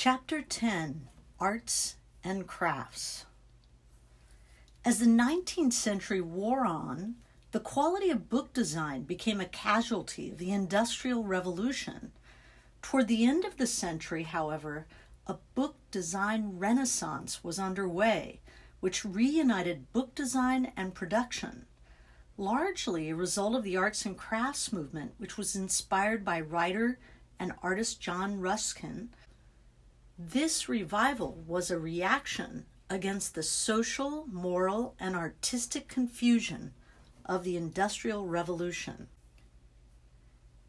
Chapter 10, Arts and Crafts. As the 19th century wore on, the quality of book design became a casualty of the Industrial Revolution. Toward the end of the century, however, a book design renaissance was underway, which reunited book design and production, largely a result of the arts and crafts movement, which was inspired by writer and artist John Ruskin. This revival was a reaction against the social, moral, and artistic confusion of the Industrial Revolution.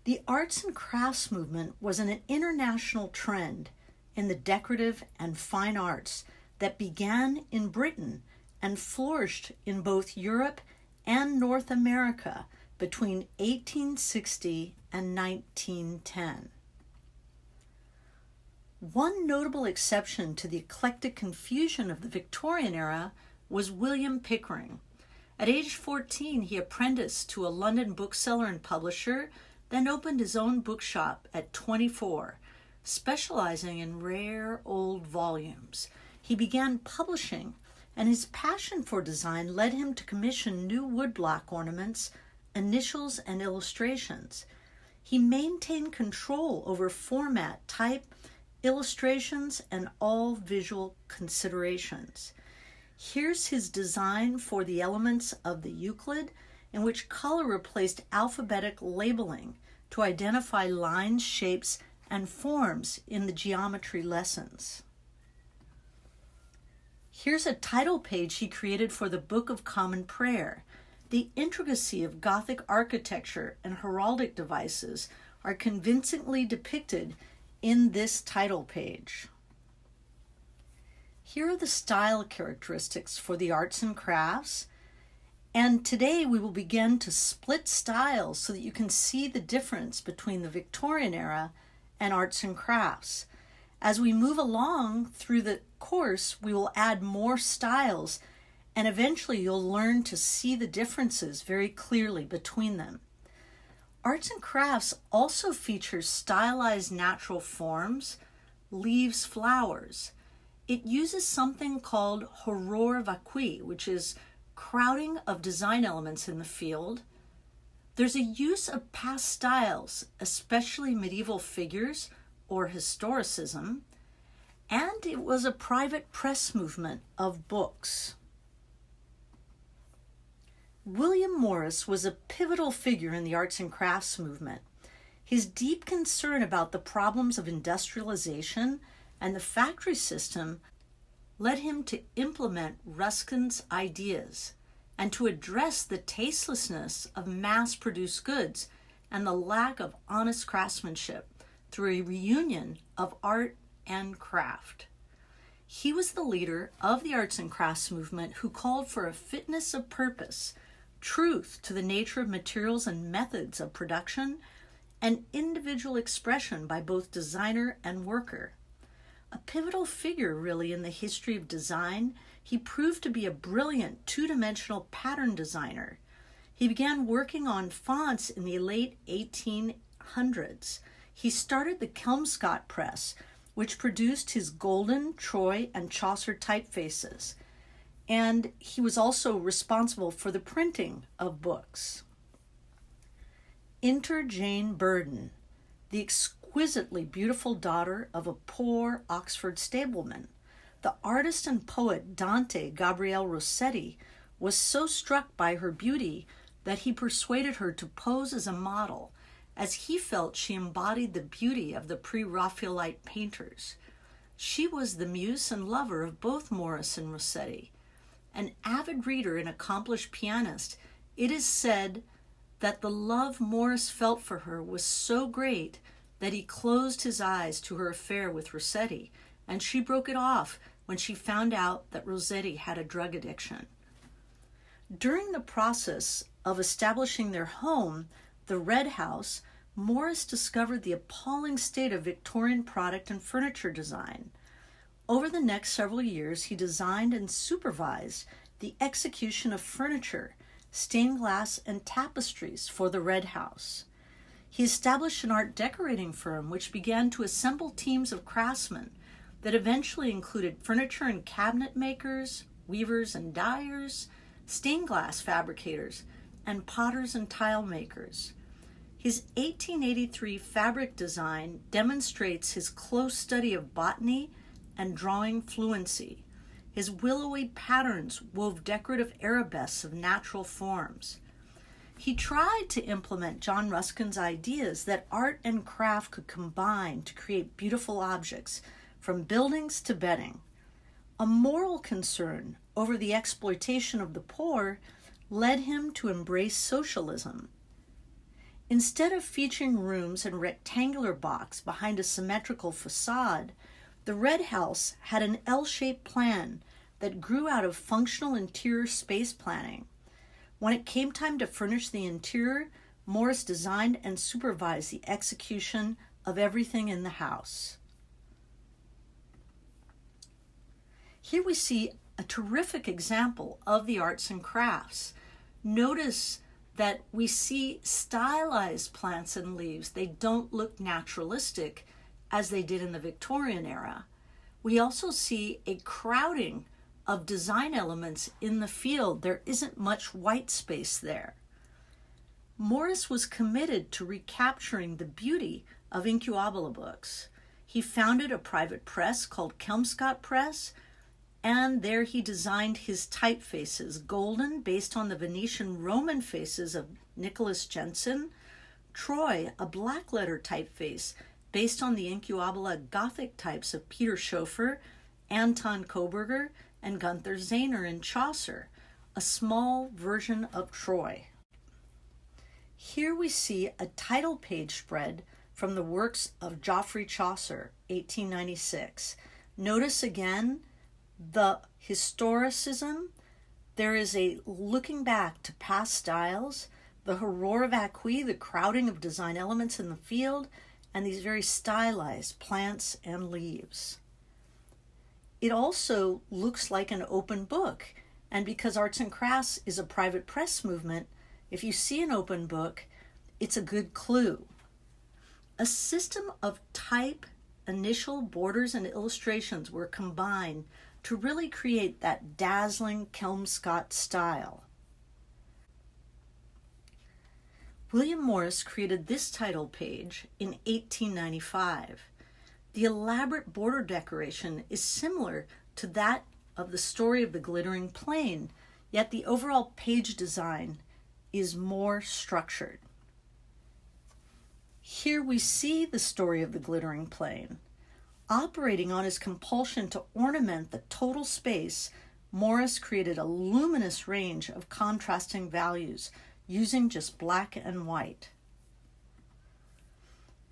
The arts and crafts movement was an international trend in the decorative and fine arts that began in Britain and flourished in both Europe and North America between 1860 and 1910. One notable exception to the eclectic confusion of the Victorian era was William Pickering. At age 14, he apprenticed to a London bookseller and publisher, then opened his own bookshop at 24, specializing in rare old volumes. He began publishing, and his passion for design led him to commission new woodblock ornaments, initials, and illustrations. He maintained control over format, type, illustrations, and all visual considerations. Here's his design for the elements of the Euclid, in which color replaced alphabetic labeling to identify lines, shapes, and forms in the geometry lessons. Here's a title page he created for the Book of Common Prayer. The intricacy of Gothic architecture and heraldic devices are convincingly depicted in this title page. Here are the style characteristics for the arts and crafts, and today we will begin to split styles so that you can see the difference between the Victorian era and arts and crafts. As we move along through the course, we will add more styles, and eventually you'll learn to see the differences very clearly between them. Arts and crafts also features stylized natural forms, leaves, flowers. It uses something called horror vacui, which is crowding of design elements in the field. There's a use of past styles, especially medieval figures or historicism, and it was a private press movement of books. William Morris was a pivotal figure in the arts and crafts movement. His deep concern about the problems of industrialization and the factory system led him to implement Ruskin's ideas and to address the tastelessness of mass-produced goods and the lack of honest craftsmanship through a reunion of art and craft. He was the leader of the arts and crafts movement who called for a fitness of purpose, truth to the nature of materials and methods of production, and individual expression by both designer and worker. A pivotal figure, really, in the history of design, he proved to be a brilliant two-dimensional pattern designer. He began working on fonts in the late 1800s. He started the Kelmscott Press, which produced his Golden, Troy, and Chaucer typefaces. And he was also responsible for the printing of books. Enter Jane Burden, the exquisitely beautiful daughter of a poor Oxford stableman. The artist and poet Dante Gabriel Rossetti was so struck by her beauty that he persuaded her to pose as a model, as he felt she embodied the beauty of the pre-Raphaelite painters. She was the muse and lover of both Morris and Rossetti. An avid reader and accomplished pianist, it is said that the love Morris felt for her was so great that he closed his eyes to her affair with Rossetti, and she broke it off when she found out that Rossetti had a drug addiction. During the process of establishing their home, the Red House, Morris discovered the appalling state of Victorian product and furniture design. Over the next several years, he designed and supervised the execution of furniture, stained glass, and tapestries for the Red House. He established an art decorating firm which began to assemble teams of craftsmen that eventually included furniture and cabinet makers, weavers and dyers, stained glass fabricators, and potters and tile makers. His 1883 fabric design demonstrates his close study of botany and drawing fluency. His willowy patterns wove decorative arabesques of natural forms. He tried to implement John Ruskin's ideas that art and craft could combine to create beautiful objects, from buildings to bedding. A moral concern over the exploitation of the poor led him to embrace socialism. Instead of featuring rooms in a rectangular box behind a symmetrical facade, the Red House had an L-shaped plan that grew out of functional interior space planning. When it came time to furnish the interior, Morris designed and supervised the execution of everything in the house. Here we see a terrific example of the arts and crafts. Notice that we see stylized plants and leaves. They don't look naturalistic as they did in the Victorian era. We also see a crowding of design elements in the field. There isn't much white space there. Morris was committed to recapturing the beauty of Incubala books. He founded a private press called Kelmscott Press, and there he designed his typefaces, golden, based on the Venetian Roman faces of Nicholas Jensen; Troy, a black letter typeface based on the Incubala Gothic types of Peter Schoeffer, Anton Koberger, and Gunther Zehner in Chaucer, a small version of Troy. Here we see a title page spread from the works of Geoffrey Chaucer, 1896. Notice again the historicism. There is a looking back to past styles, the horror vacui, the crowding of design elements in the field, and these very stylized plants and leaves. It also looks like an open book, and because arts and crafts is a private press movement, if you see an open book, it's a good clue. A system of type, initial, borders, and illustrations were combined to really create that dazzling Kelmscott style. William Morris created this title page in 1895. The elaborate border decoration is similar to that of the Story of the Glittering Plain, yet the overall page design is more structured. Here we see the Story of the Glittering Plain. Operating on his compulsion to ornament the total space, Morris created a luminous range of contrasting values using just black and white.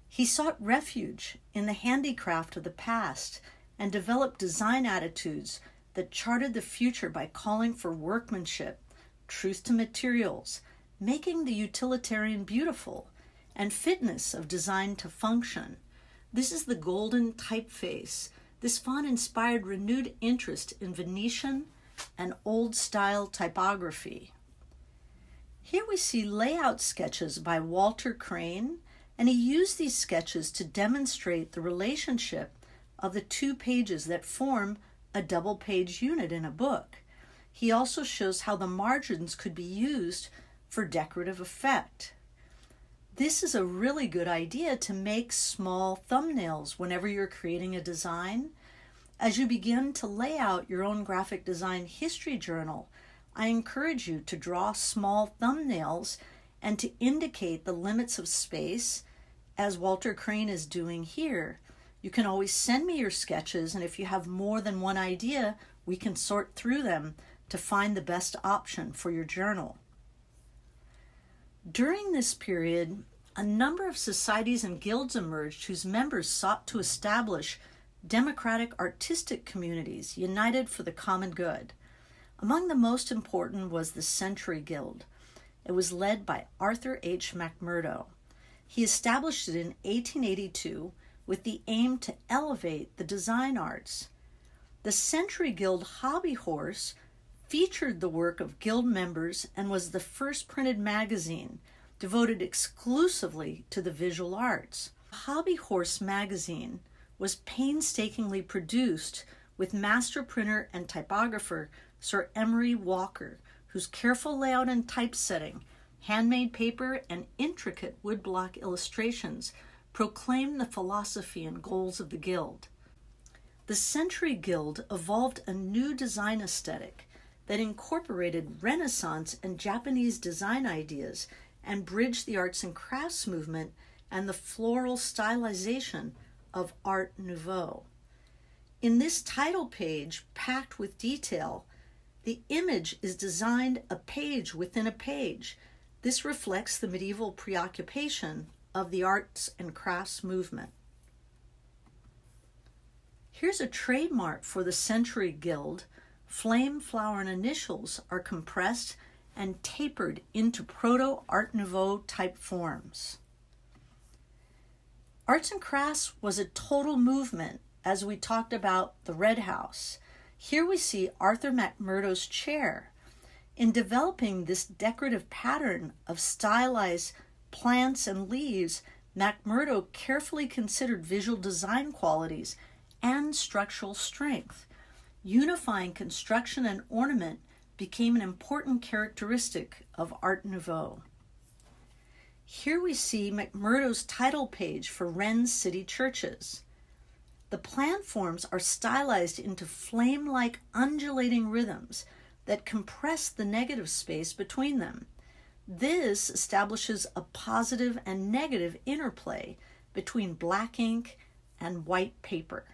He sought refuge in the handicraft of the past and developed design attitudes that charted the future by calling for workmanship, truth to materials, making the utilitarian beautiful, and fitness of design to function. This is the golden typeface. This font inspired renewed interest in Venetian and old-style typography. Here we see layout sketches by Walter Crane, and he used these sketches to demonstrate the relationship of the two pages that form a double-page unit in a book. He also shows how the margins could be used for decorative effect. This is a really good idea to make small thumbnails whenever you're creating a design. As you begin to lay out your own graphic design history journal, I encourage you to draw small thumbnails and to indicate the limits of space, as Walter Crane is doing here. You can always send me your sketches, and if you have more than one idea, we can sort through them to find the best option for your journal. During this period, a number of societies and guilds emerged whose members sought to establish democratic artistic communities united for the common good. Among the most important was the Century Guild. It was led by Arthur H. McMurdo. He established it in 1882 with the aim to elevate the design arts. The Century Guild Hobby Horse featured the work of guild members and was the first printed magazine devoted exclusively to the visual arts. Hobby Horse magazine was painstakingly produced with master printer and typographer Sir Emery Walker, whose careful layout and typesetting, handmade paper, and intricate woodblock illustrations proclaimed the philosophy and goals of the Guild. The Century Guild evolved a new design aesthetic that incorporated Renaissance and Japanese design ideas and bridged the arts and crafts movement and the floral stylization of Art Nouveau. In this title page, packed with detail, the image is designed a page within a page. This reflects the medieval preoccupation of the arts and crafts movement. Here's a trademark for the Century Guild. Flame, flower, and initials are compressed and tapered into Proto-Art Nouveau type forms. Arts and crafts was a total movement, as we talked about the Red House. Here we see Arthur McMurdo's chair. In developing this decorative pattern of stylized plants and leaves, McMurdo carefully considered visual design qualities and structural strength. Unifying construction and ornament became an important characteristic of Art Nouveau. Here we see McMurdo's title page for Rennes city churches. The plan forms are stylized into flame-like undulating rhythms that compress the negative space between them. This establishes a positive and negative interplay between black ink and white paper.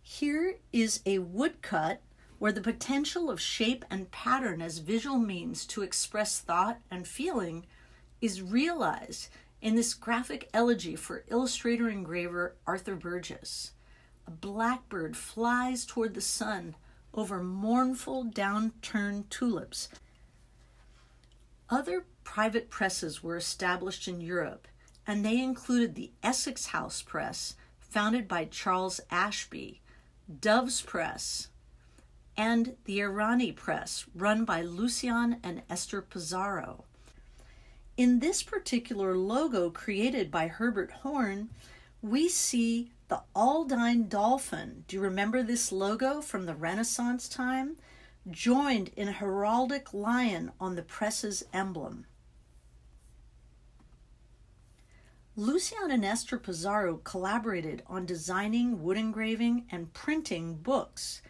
Here is a woodcut where the potential of shape and pattern as visual means to express thought and feeling is realized in this graphic elegy for illustrator-engraver Arthur Burgess. A blackbird flies toward the sun over mournful downturned tulips. Other private presses were established in Europe, and they included the Essex House Press, founded by Charles Ashby, Dove's Press, and the Irani Press, run by Lucian and Esther Pizarro. In this particular logo created by Herbert Horn, we see the Aldine dolphin. Do you remember this logo from the Renaissance time? Joined in a heraldic lion on the press's emblem. Lucian and Esther Pizarro collaborated on designing, wood engraving, and printing books.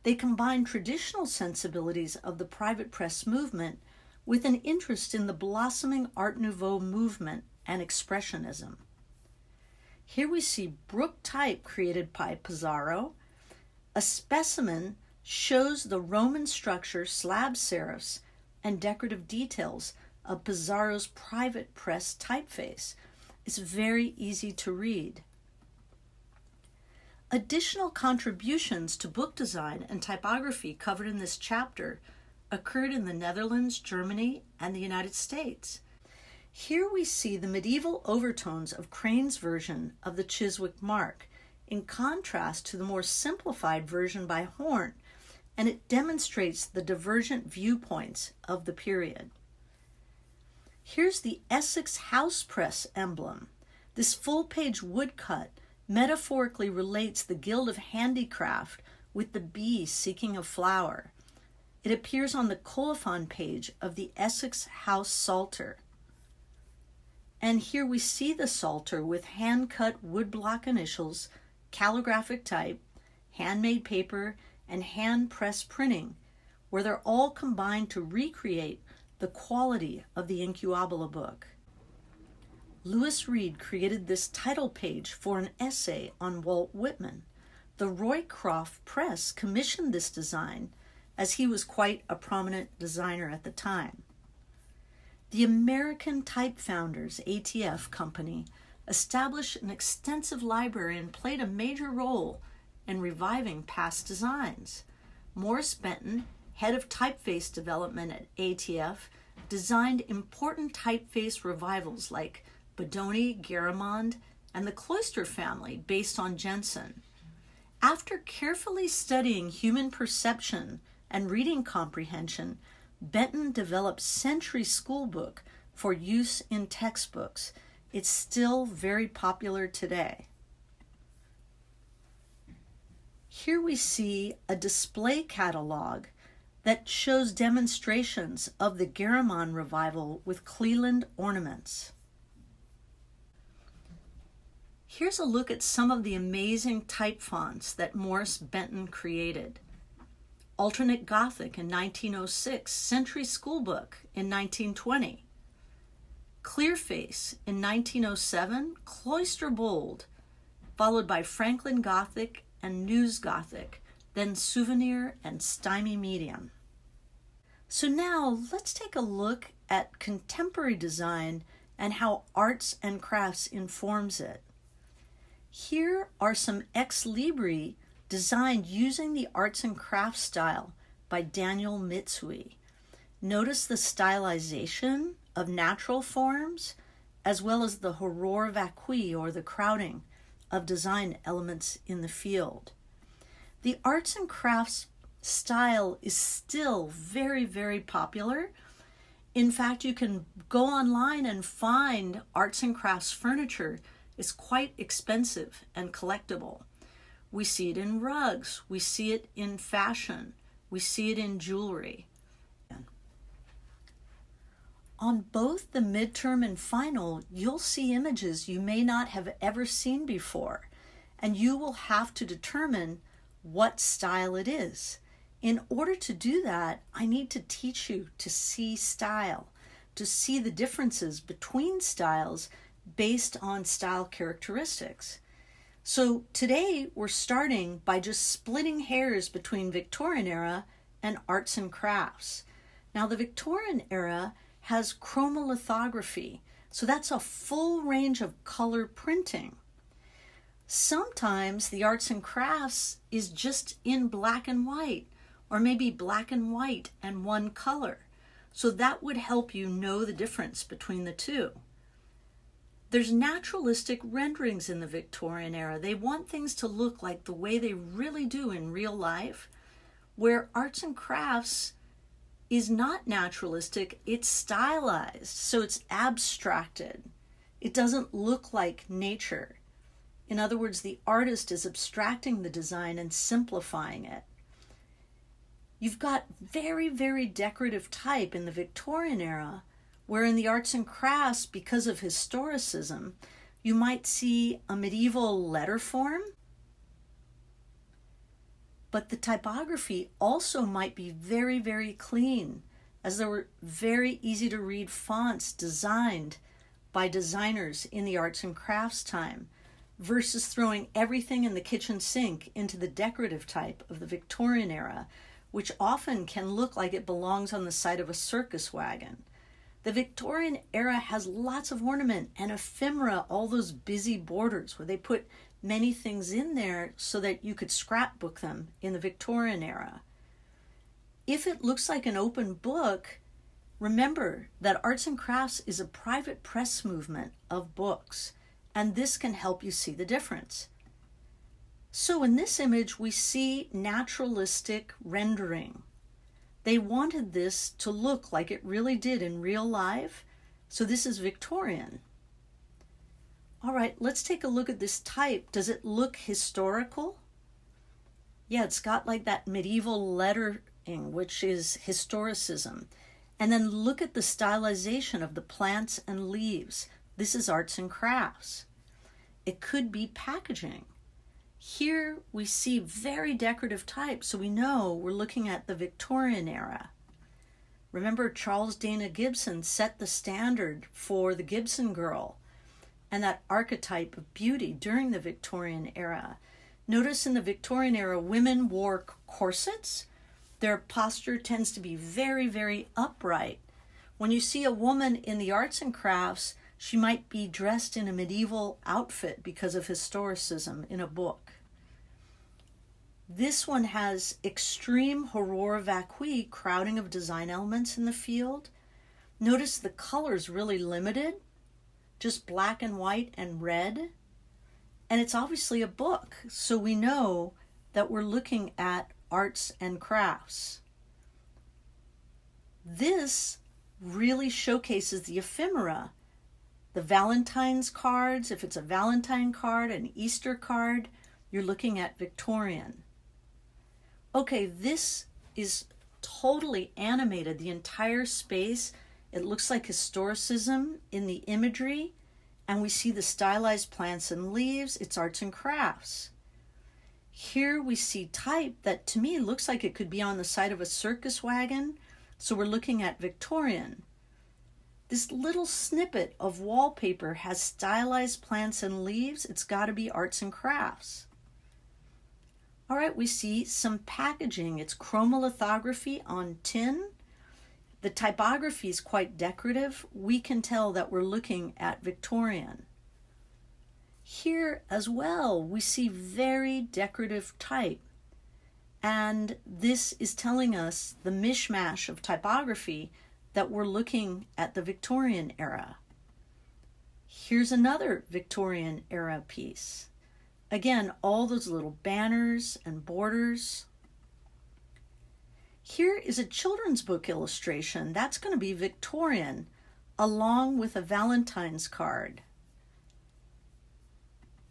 They combined traditional sensibilities of the private press movement with an interest in the blossoming Art Nouveau movement and Expressionism. Here we see Brook type created by Pizarro. A specimen shows the Roman structure, slab serifs, and decorative details of Pizarro's private press typeface. It's very easy to read. Additional contributions to book design and typography covered in this chapter occurred in the Netherlands, Germany, and the United States. Here we see the medieval overtones of Crane's version of the Chiswick mark, in contrast to the more simplified version by Horn, and it demonstrates the divergent viewpoints of the period. Here's the Essex House Press emblem. This full-page woodcut metaphorically relates the Guild of Handicraft with the bee seeking a flower. It appears on the colophon page of the Essex House Psalter. And here we see the Psalter with hand-cut woodblock initials, calligraphic type, handmade paper, and hand-press printing, where they're all combined to recreate the quality of the Incuabula book. Lewis Reed created this title page for an essay on Walt Whitman. The Roycroft Press commissioned this design, as he was quite a prominent designer at the time. The American Type Founders, ATF Company, established an extensive library and played a major role in reviving past designs. Morris Benton, head of typeface development at ATF, designed important typeface revivals like Bodoni, Garamond, and the Cloister family based on Jensen. After carefully studying human perception and reading comprehension, Benton developed Century Schoolbook for use in textbooks. It's still very popular today. Here we see a display catalog that shows demonstrations of the Garamond revival with Cleland ornaments. Here's a look at some of the amazing type fonts that Morris Benton created. Alternate Gothic in 1906, Century Schoolbook in 1920. Clearface in 1907, Cloister Bold, followed by Franklin Gothic and News Gothic, then Souvenir and Stymie Medium. So now let's take a look at contemporary design and how arts and crafts informs it. Here are some ex libri designed using the arts and crafts style by Daniel Mitsui. Notice the stylization of natural forms as well as the horror vacui, or the crowding of design elements in the field. The arts and crafts style is still very, very popular. In fact, you can go online and find arts and crafts furniture. It's quite expensive and collectible. We see it in rugs, we see it in fashion, we see it in jewelry. On both the midterm and final, you'll see images you may not have ever seen before, and you will have to determine what style it is. In order to do that, I need to teach you to see style, to see the differences between styles based on style characteristics. So today we're starting by just splitting hairs between Victorian era and arts and crafts. Now the Victorian era has chromolithography, so that's a full range of color printing. Sometimes the arts and crafts is just in black and white, or maybe black and white and one color. So that would help you know the difference between the two. There's naturalistic renderings in the Victorian era. They want things to look like the way they really do in real life, where arts and crafts is not naturalistic, it's stylized, so it's abstracted. It doesn't look like nature. In other words, the artist is abstracting the design and simplifying it. You've got very, very decorative type in the Victorian era, where in the arts and crafts, because of historicism, you might see a medieval letter form, but the typography also might be very, very clean, as there were very easy to read fonts designed by designers in the arts and crafts time, versus throwing everything in the kitchen sink into the decorative type of the Victorian era, which often can look like it belongs on the side of a circus wagon. The Victorian era has lots of ornament and ephemera, all those busy borders where they put many things in there so that you could scrapbook them in the Victorian era. If it looks like an open book, remember that arts and crafts is a private press movement of books, and this can help you see the difference. So in this image, we see naturalistic rendering. They wanted this to look like it really did in real life, so this is Victorian. All right, let's take a look at this type. Does it look historical? Yeah, it's got like that medieval lettering, which is historicism. And then look at the stylization of the plants and leaves. This is arts and crafts. It could be packaging. Here we see very decorative type, so we know we're looking at the Victorian era. Remember, Charles Dana Gibson set the standard for the Gibson girl and that archetype of beauty during the Victorian era. Notice in the Victorian era, women wore corsets. Their posture tends to be very, very upright. When you see a woman in the arts and crafts, she might be dressed in a medieval outfit because of historicism in a book. This one has extreme horror vacui, crowding of design elements in the field. Notice the color's really limited, just black and white and red. And it's obviously a book, so we know that we're looking at arts and crafts. This really showcases the ephemera. The Valentine's cards, if it's a Valentine card, an Easter card, you're looking at Victorian. Okay, this is totally animated, the entire space. It looks like historicism in the imagery, and we see the stylized plants and leaves. It's arts and crafts. Here we see type that to me looks like it could be on the side of a circus wagon, so we're looking at Victorian. This little snippet of wallpaper has stylized plants and leaves. It's got to be arts and crafts. All right, we see some packaging. It's chromolithography on tin. The typography is quite decorative. We can tell that we're looking at Victorian. Here as well, we see very decorative type. And this is telling us the mishmash of typography that we're looking at the Victorian era. Here's another Victorian era piece. Again, all those little banners and borders. Here is a children's book illustration. That's going to be Victorian, along with a Valentine's card.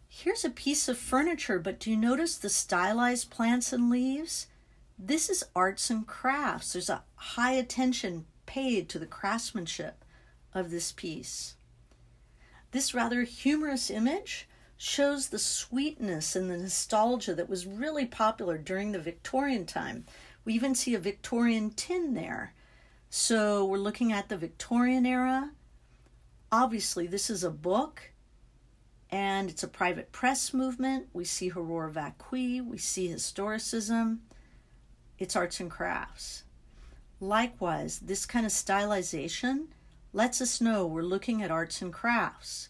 Here's a piece of furniture, but do you notice the stylized plants and leaves? This is arts and crafts. There's a high attention paid to the craftsmanship of this piece. This rather humorous image shows the sweetness and the nostalgia that was really popular during the Victorian time. We even see a Victorian tin there. So we're looking at the Victorian era. Obviously, this is a book, and it's a private press movement. We see horror vacui, we see historicism. It's arts and crafts. Likewise, this kind of stylization lets us know we're looking at arts and crafts.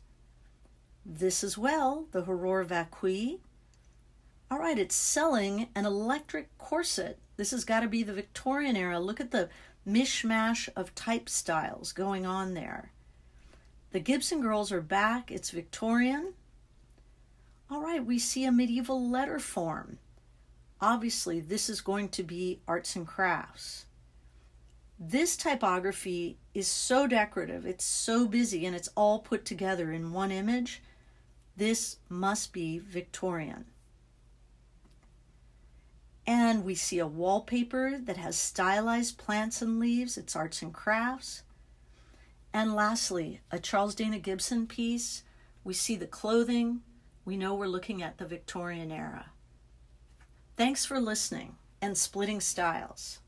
This as well, the horror vacui. All right, it's selling an electric corset. This has got to be the Victorian era. Look at the mishmash of type styles going on there. The Gibson Girls are back. It's Victorian. All right, we see a medieval letter form. Obviously, this is going to be arts and crafts. This typography is so decorative, it's so busy, and it's all put together in one image. This must be Victorian. And we see a wallpaper that has stylized plants and leaves. It's arts and crafts. And lastly, a Charles Dana Gibson piece. We see the clothing. We know we're looking at the Victorian era. Thanks for listening and splitting styles.